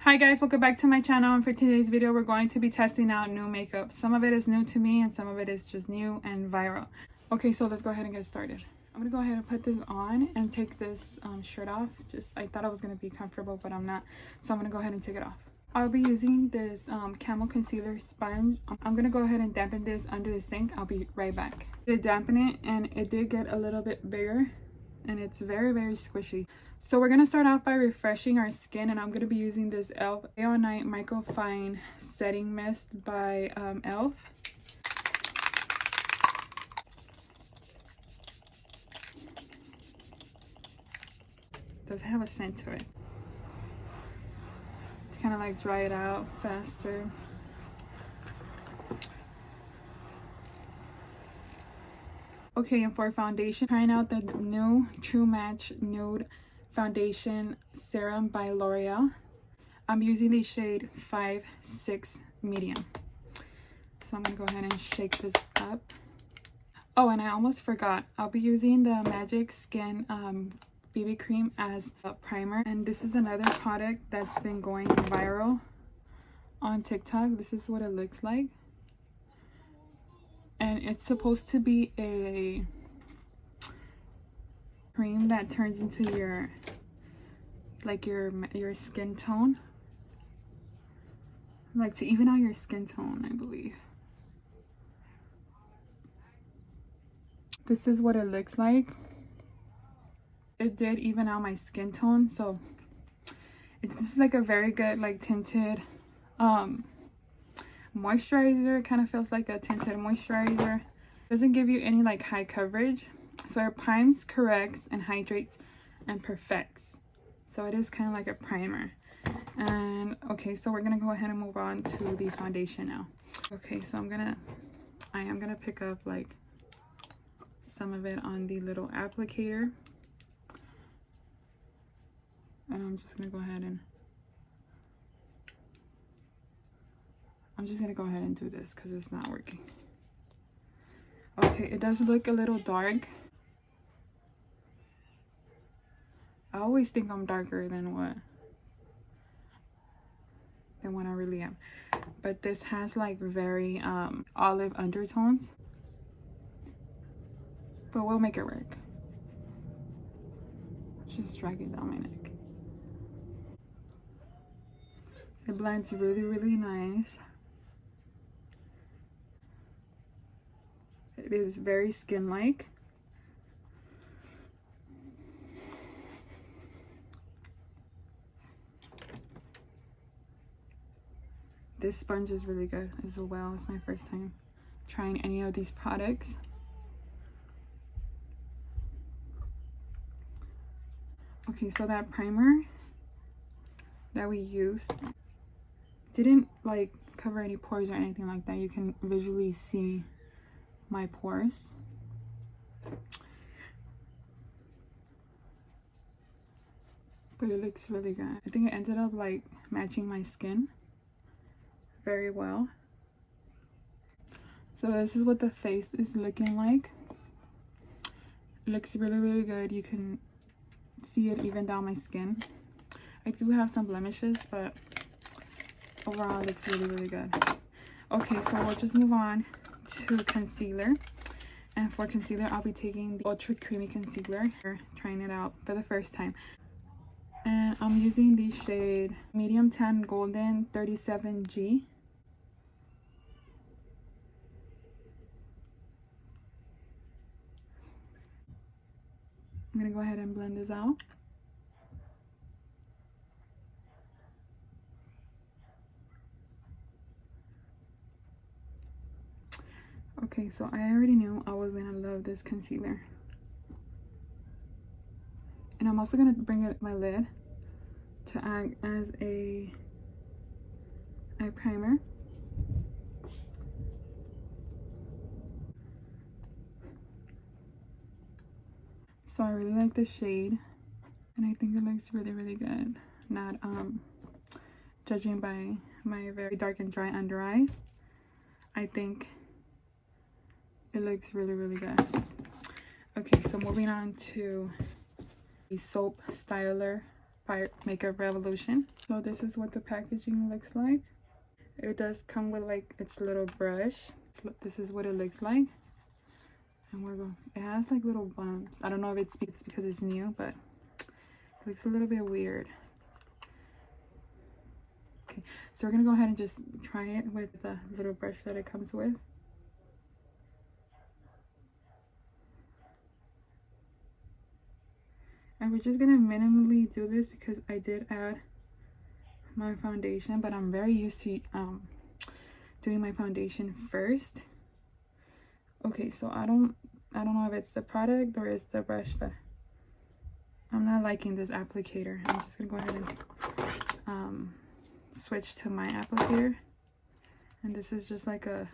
Hi guys, welcome back to my channel, and for today's video we're going to be testing out new makeup. Some of it is new to me and some of it is just new and viral. Okay, so let's go ahead and get started. I'm gonna go ahead and put this on and take this shirt off. I thought I was gonna be comfortable, but I'm not, so I'm gonna go ahead and take it off. I'll be using this Camel Concealer Sponge. I'm gonna go ahead and dampen this under the sink. I'll be right back. I did dampen it and it did get a little bit bigger and it's very squishy. So we're gonna start off by refreshing our skin, and I'm gonna be using this e.l.f. Day All Night Microfine Setting Mist by e.l.f. Does have a scent to it. It's kind of like dry it out faster. Okay, and for foundation, trying out the new True Match Nude Foundation Serum by L'Oreal. I'm using the shade 5-6 Medium. So I'm gonna go ahead and shake this up. Oh, and I almost forgot. I'll be using the Magic Skin BB cream as a primer. And this is another product that's been going viral on TikTok. This is what it looks like. And it's supposed to be a cream that turns into your skin tone, like to even out your skin tone, I believe. This is what it looks like. It did even out my skin tone, so this is like a very good like tinted moisturizer. It kind of feels like a tinted moisturizer. Doesn't give you any like high coverage, so it primes, corrects, and hydrates and perfects. So it is kind of like a primer. And okay, so we're gonna go ahead and move on to the foundation now. Okay, so I am gonna pick up like some of it on the little applicator, and I'm just gonna go ahead and do this because it's not working. Okay, it does look a little dark. I always think I'm darker than what I really am. But this has like very olive undertones. But we'll make it work. Just drag it down my neck. It blends really nice. It is very skin-like. This sponge is really good as well. It's my first time trying any of these products. Okay, so that primer that we used didn't like cover any pores or anything like that. You can visually see my pores. But it looks really good. I think it ended up like matching my skin very well. So this is what the face is looking like. It looks really good. You can see it even down my skin. I do have some blemishes, but overall it looks really good. Okay, so we'll just move on to concealer. And for concealer, I'll be taking the Ultra Creamy Concealer. Trying it out for the first time. And I'm using the shade Medium Tan Golden 37G. I'm gonna go ahead and blend this out. Okay, so I already knew I was gonna love this concealer. And I'm also gonna bring it my lid to act as a eye primer. So I really like the shade, and I think it looks really good. Not judging by my very dark and dry under eyes, I think it looks really good. Okay, so moving on to the Soap Styler by Makeup Revolution. So this is what the packaging looks like. It does come with like its little brush. This is what it looks like. And we're going, it has like little bumps. I don't know if it's because it's new, but it looks a little bit weird. Okay, so we're gonna go ahead and just try it with the little brush that it comes with. And we're just gonna minimally do this because I did add my foundation, but I'm very used to doing my foundation first. Okay, so I don't know if it's the product or it's the brush, but I'm not liking this applicator. I'm just gonna go ahead and switch to my applicator, and this is just like a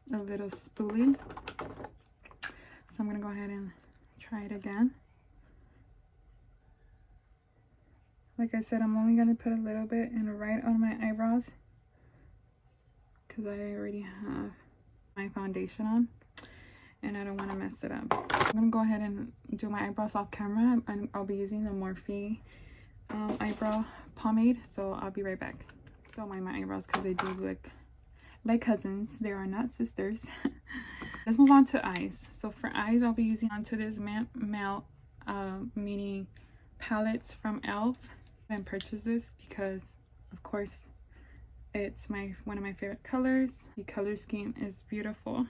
little spoolie. So I'm gonna go ahead and try it again. Like I said, I'm only gonna put a little bit and right on my eyebrows because I already have my foundation on and I don't want to mess it up. I'm gonna go ahead and do my eyebrows off camera, and I'll be using the Morphe eyebrow pomade, so I'll be right back. Don't mind my eyebrows because they do look like cousins. They are not sisters. Let's move on to eyes. So for eyes, I'll be using onto this Melt mini palettes from e.l.f. and purchase this because of course it's one of my favorite colors. The color scheme is beautiful,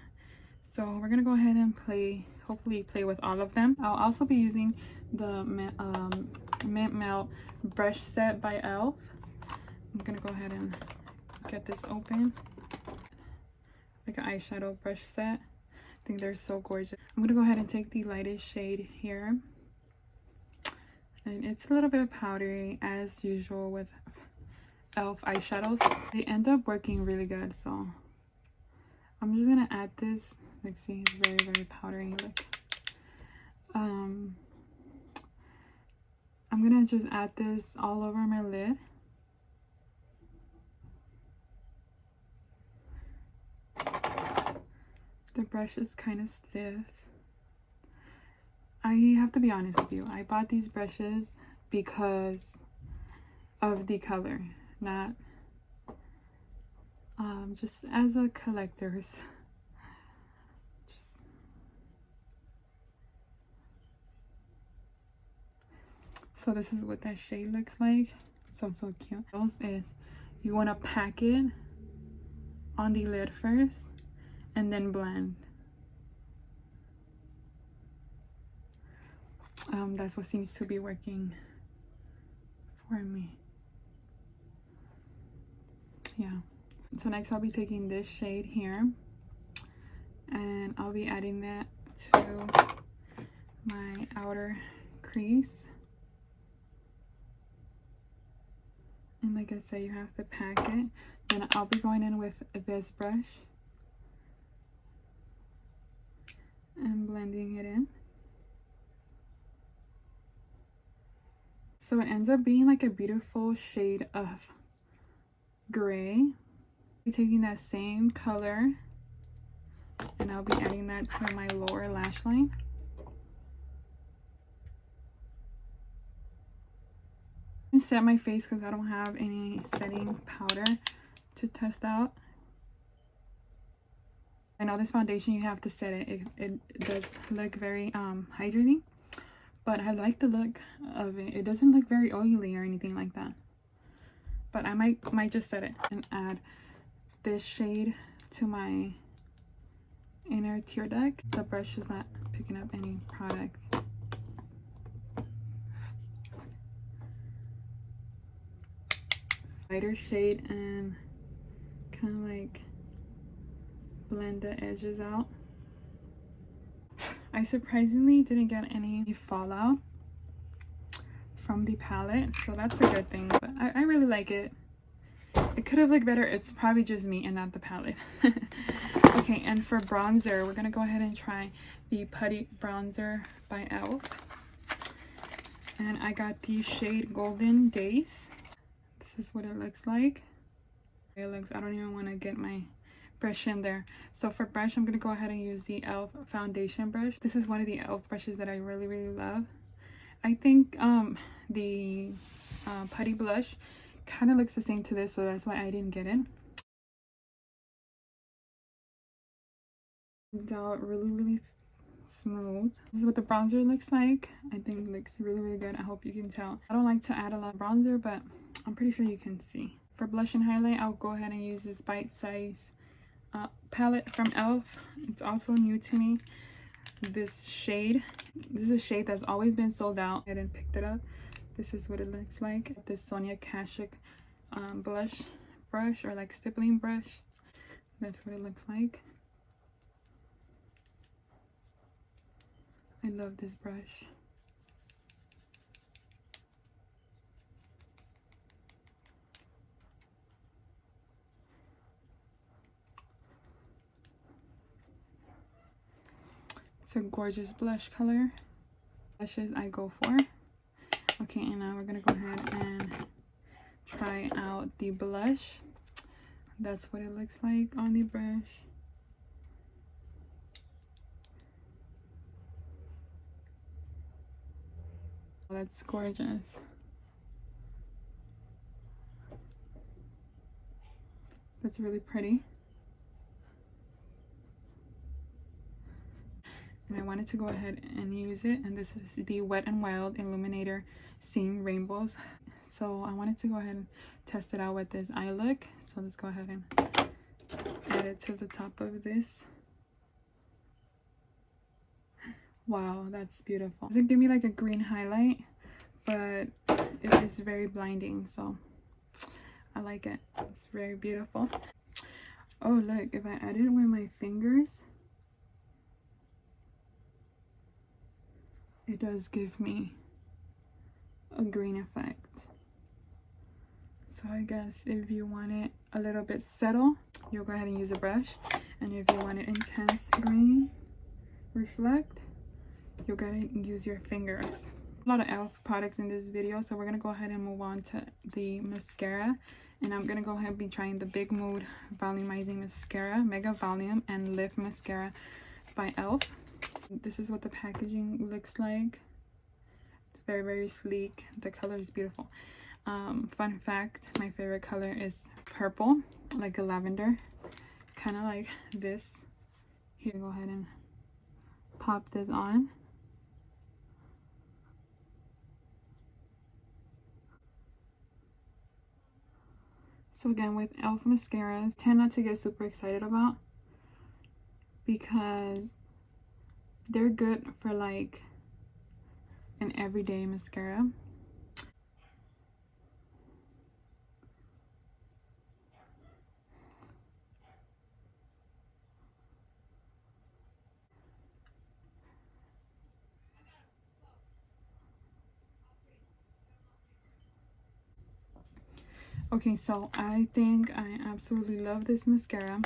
so we're gonna go ahead and hopefully play with all of them. I'll also be using the Mint Melt brush set by e.l.f. I'm gonna go ahead and get this open, like an eyeshadow brush set. I think they're so gorgeous. I'm gonna go ahead and take the lightest shade here, and it's a little bit powdery as usual with e.l.f. eyeshadows. They end up working really good, so I'm just gonna add this. Like, see, it's very, very powdery. Look, I'm gonna just add this all over my lid. The brush is kind of stiff. I have to be honest with you, I bought these brushes because of the color, not just as a collector's. So this is what that shade looks like. So cute. Is you want to pack it on the lid first and then blend. That's what seems to be working for me. Yeah. So next I'll be taking this shade here and I'll be adding that to my outer crease. And like I said, you have to pack it. Then I'll be going in with this brush and blending it in. So it ends up being like a beautiful shade of gray. I'll be taking that same color and I'll be adding that to my lower lash line. And set my face because I don't have any setting powder to test out. I know this foundation you have to set it. It does look very hydrating, but I like the look of it. It doesn't look very oily or anything like that. But I might just set it and add this shade to my inner tear duct. The brush is not picking up any product. Lighter shade and kind of like blend the edges out. I surprisingly didn't get any fallout from the palette, so that's a good thing. But I really like it. It could have looked better. It's probably just me and not the palette. Okay, and for bronzer, we're gonna go ahead and try the Putty Bronzer by e.l.f. And I got the shade Golden Days. This is what it looks like. It looks, I don't even want to get my brush in there. So for brush, I'm going to go ahead and use the e.l.f. foundation brush. This is one of the e.l.f. brushes that I really, really love. I think the putty blush kind of looks the same to this, so that's why I didn't get it. It's out really smooth. This is what the bronzer looks like. I think it looks really good. I hope you can tell. I don't like to add a lot of bronzer, but I'm pretty sure you can see. For blush and highlight, I'll go ahead and use this Bite Size palette from e.l.f. It's also new to me. This shade, this is a shade that's always been sold out. I didn't pick it up. This is what it looks like. This Sonia Kashuk blush brush, or like stippling brush. That's what it looks like. I love this brush. It's a gorgeous blush color. Blushes I go for. Okay, and now we're gonna go ahead and try out the blush. That's what it looks like on the brush. That's gorgeous. That's really pretty. And I wanted to go ahead and use it, and this is the Wet n Wild Illuminator Seeing Rainbows. So I wanted to go ahead and test it out with this eye look. So let's go ahead and add it to the top of this. Wow, that's beautiful. It doesn't give me like a green highlight, but it is very blinding, so I like it. It's very beautiful. Oh look, if I add it with my fingers, it does give me a green effect. So I guess if you want it a little bit subtle, you'll go ahead and use a brush. And if you want it intense green, reflect, you'll go ahead and use your fingers. A lot of e.l.f. products in this video, so we're gonna go ahead and move on to the mascara. And I'm gonna go ahead and be trying the Big Mood Volumizing Mascara, Mega Volume and Lift Mascara by e.l.f. This is what the packaging looks like. It's very sleek. The color is beautiful. Fun fact, my favorite color is purple, like a lavender, kind of like this. Here, go ahead and pop this on. So again, with e.l.f. mascaras, tend not to get super excited about, because they're good for like an everyday mascara. Okay, so I think I absolutely love this mascara.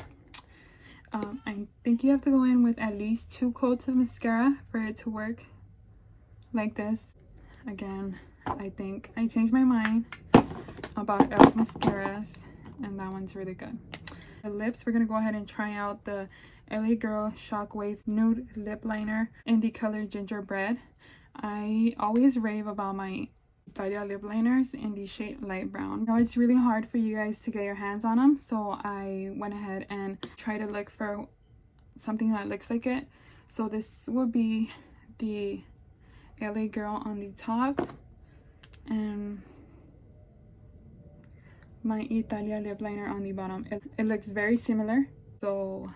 I think you have to go in with at least 2 coats of mascara for it to work like this. Again, I think I changed my mind about e.l.f. mascaras, and that one's really good. The lips, we're gonna go ahead and try out the LA Girl Shockwave Nude Lip Liner in the color Gingerbread. I always rave about my Italia lip liners in the shade light brown. Now it's really hard for you guys to get your hands on them, so I went ahead and tried to look for something that looks like it. So this would be the LA Girl on the top and my Italia lip liner on the bottom. It looks very similar. So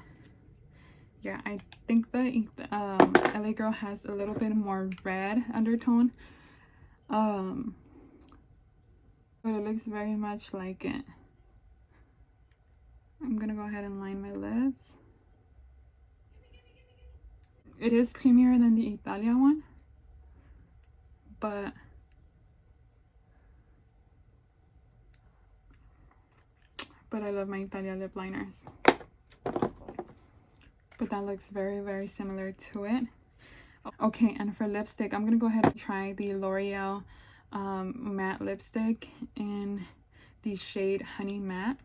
yeah, I think the LA Girl has a little bit more red undertone. But it looks very much like it. I'm gonna go ahead and line my lips. It is creamier than the Italia one, but I love my Italia lip liners. But that looks very similar to it. Okay, and for lipstick, I'm gonna go ahead and try the L'Oreal matte lipstick in the shade Honey Matte.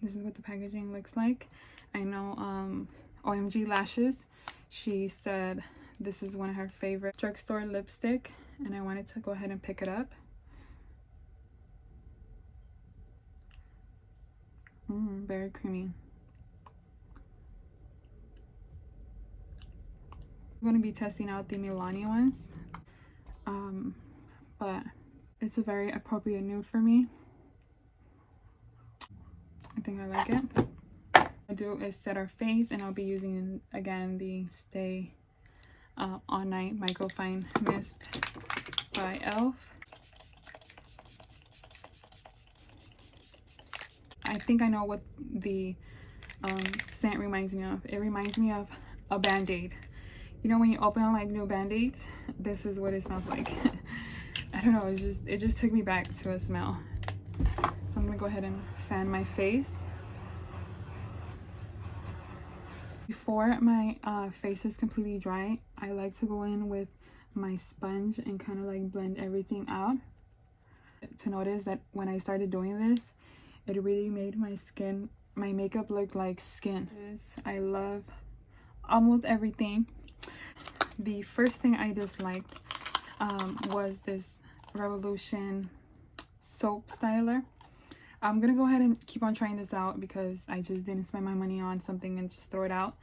This is what the packaging looks like. I know OMG Lashes, she said This is one of her favorite drugstore lipstick, and I wanted to go ahead and pick it up. Very creamy. I'm going to be testing out the Milani ones, but it's a very appropriate nude for me. I think I like it. I do is set our face, and I'll be using again the Stay All Night Microfine Mist by e.l.f. I think I know what the scent reminds me of. It reminds me of a band-aid. You know when you open like new band-aids, this is what it smells like. I don't know, it just took me back to a smell. So I'm gonna go ahead and fan my face. Before my face is completely dry, I like to go in with my sponge and kind of like blend everything out. To notice that when I started doing this, it really made my makeup look like skin. I love almost everything. The first thing I disliked was this Revolution soap styler. I'm gonna go ahead and keep on trying this out because I just didn't spend my money on something and just throw it out.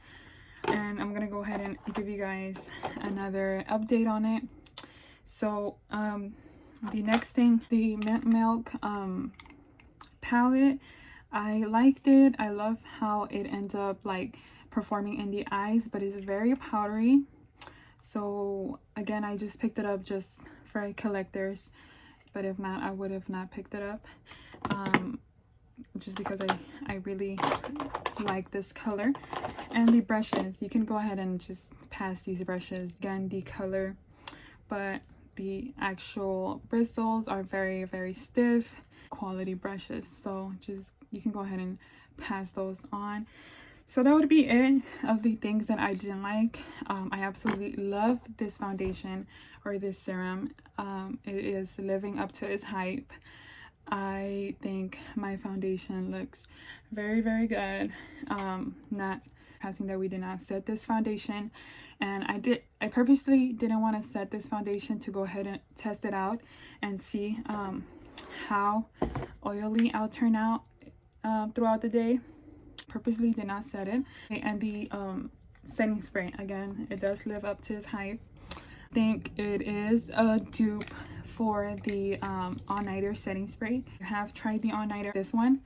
And I'm gonna go ahead and give you guys another update on it. So the next thing, the Mint Milk palette, I liked it. I love how it ends up like performing in the eyes, but it's very powdery. So again, I just picked it up just for collectors, but if not, I would have not picked it up, just because I really like this color. And the brushes, you can go ahead and just pass these brushes. Again, the color, but the actual bristles are very, very stiff quality brushes, so just you can go ahead and pass those on. So that would be it of the things that I didn't like. I absolutely love this foundation or this serum. It is living up to its hype. I think my foundation looks very, very good. Not passing that we did not set this foundation, and I purposely didn't want to set this foundation to go ahead and test it out and see how oily I'll turn out throughout the day. Purposely did not set it. Okay, and the setting spray, again, it does live up to its hype. I think it is a dupe for the all-nighter setting spray. I have tried the all-nighter. This one,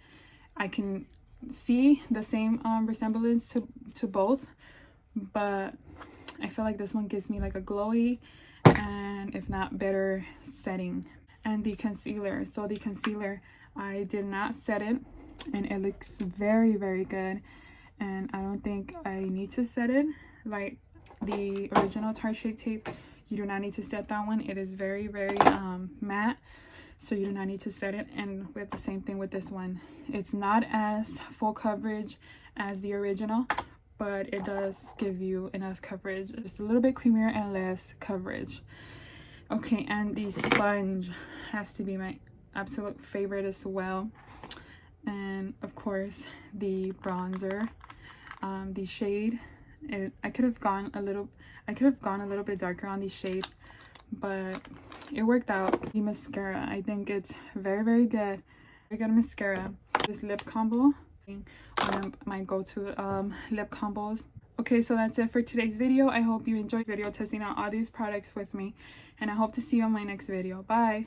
I can see the same resemblance to both, but I feel like this one gives me like a glowy and if not better setting. And the concealer, so the concealer, I did not set it, and it looks very, very good, and I don't think I need to set it like the original Tarte Shape Tape. You do not need to set that one. It is very, very matte, so you do not need to set it. And with the same thing with this one, it's not as full coverage as the original, but it does give you enough coverage, just a little bit creamier and less coverage. Okay, and the sponge has to be my absolute favorite as well. And of course the bronzer, the shade, I could have gone a little bit darker on the shade, but it worked out. The mascara, I think it's very, very good. Very good mascara. This lip combo, one of my go-to lip combos. Okay, so that's it for today's video. I hope you enjoyed the video testing out all these products with me, and I hope to see you on my next video. Bye.